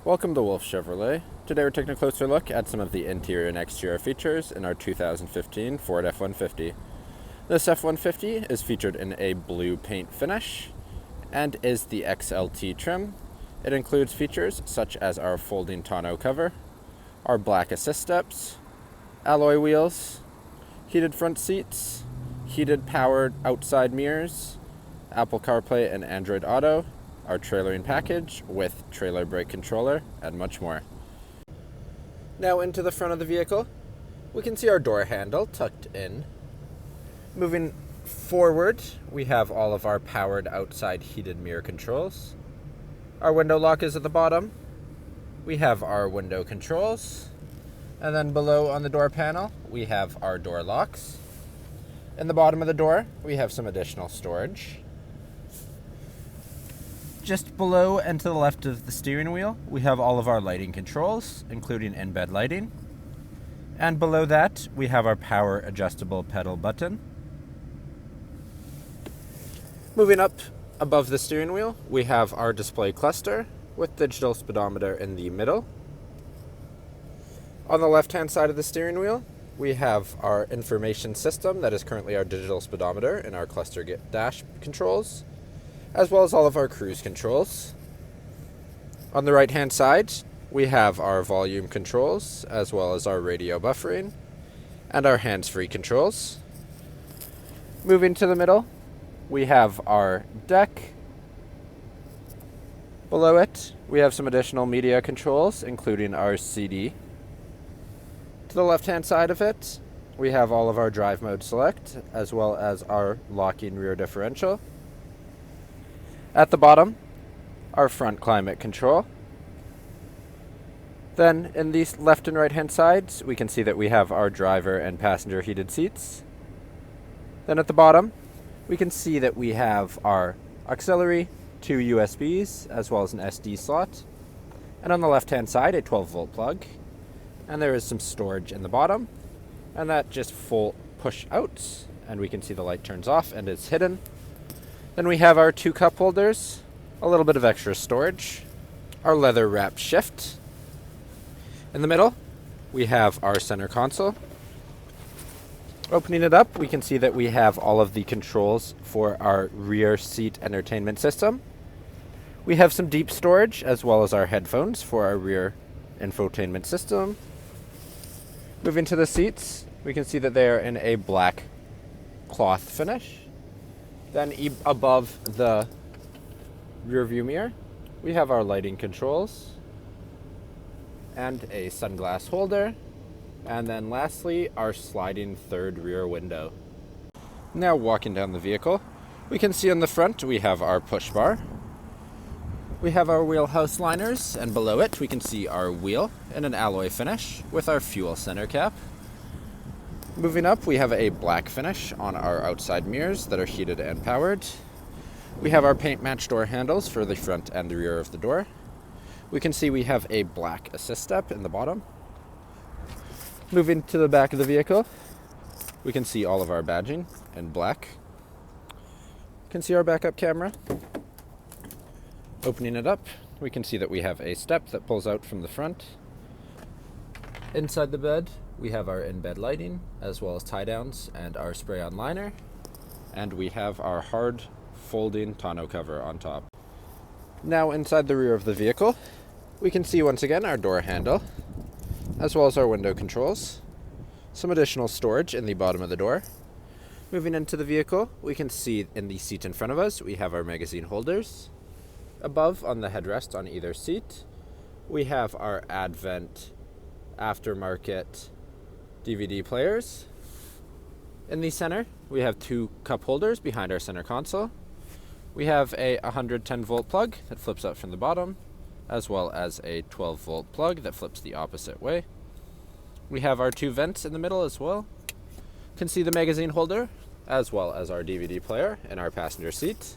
Welcome to Wolf Chevrolet. Today we're taking a closer look at some of the interior and exterior features in our 2015 Ford F-150. This F-150 is featured in a blue paint finish and is the XLT trim. It includes features such as our folding tonneau cover, our black assist steps, alloy wheels, heated front seats, heated powered outside mirrors, Apple CarPlay and Android Auto, our trailering package with trailer brake controller, and much more. Now into the front of the vehicle, we can see our door handle tucked in. Moving forward, we have all of our powered outside heated mirror controls. Our window lock is at the bottom. We have our window controls. And then below on the door panel, we have our door locks. In the bottom of the door, we have some additional storage. Just below and to the left of the steering wheel, we have all of our lighting controls, including in-bed lighting. And below that, we have our power adjustable pedal button. Moving up above the steering wheel, we have our display cluster with digital speedometer in the middle. On the left-hand side of the steering wheel, we have our information system that is currently our digital speedometer and our cluster dash controls, as well as all of our cruise controls. On the right-hand side, we have our volume controls, as well as our radio buffering, and our hands-free controls. Moving to the middle, we have our deck. Below it, we have some additional media controls, including our CD. To the left-hand side of it, we have all of our drive mode select, as well as our locking rear differential. At the bottom, our front climate control. Then in these left and right hand sides, we can see that we have our driver and passenger heated seats. Then at the bottom, we can see that we have our auxiliary, 2 USBs, as well as an SD slot. And on the left hand side, a 12-volt plug. And there is some storage in the bottom. And that just full push out, and we can see the light turns off and it's hidden. Then we have our 2 cup holders, a little bit of extra storage, our leather wrapped shift. In the middle, we have our center console. Opening it up, we can see that we have all of the controls for our rear seat entertainment system. We have some deep storage, as well as our headphones for our rear infotainment system. Moving to the seats, we can see that they are in a black cloth finish. Then above the rear view mirror, we have our lighting controls and a sunglass holder. And then lastly, our sliding third rear window. Now walking down the vehicle, we can see on the front we have our push bar. We have our wheelhouse liners, and below it we can see our wheel in an alloy finish with our fuel center cap. Moving up, we have a black finish on our outside mirrors that are heated and powered. We have our paint match door handles for the front and the rear of the door. We can see we have a black assist step in the bottom. Moving to the back of the vehicle, we can see all of our badging in black. You can see our backup camera. Opening it up, we can see that we have a step that pulls out from the front. Inside the bed, we have our in-bed lighting, as well as tie-downs and our spray-on liner. And we have our hard folding tonneau cover on top. Now inside the rear of the vehicle, we can see once again our door handle, as well as our window controls. Some additional storage in the bottom of the door. Moving into the vehicle, we can see in the seat in front of us, we have our magazine holders. Above on the headrest on either seat, we have our Advent aftermarket DVD players. In the center, we have 2 cup holders behind our center console. We have a 110-volt plug that flips out from the bottom, as well as a 12-volt plug that flips the opposite way. We have our 2 vents in the middle as well. You can see the magazine holder, as well as our DVD player in our passenger seat.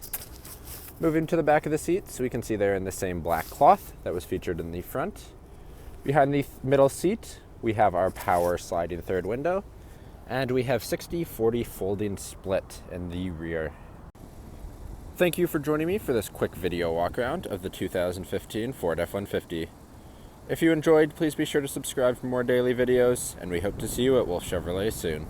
Moving to the back of the seats, we can see they're in the same black cloth that was featured in the front. Behind the middle seat, we have our power sliding third window, and we have 60/40 folding split in the rear. Thank you for joining me for this quick video walk around of the 2015 Ford F-150. If you enjoyed, please be sure to subscribe for more daily videos, and we hope to see you at Wolf Chevrolet soon.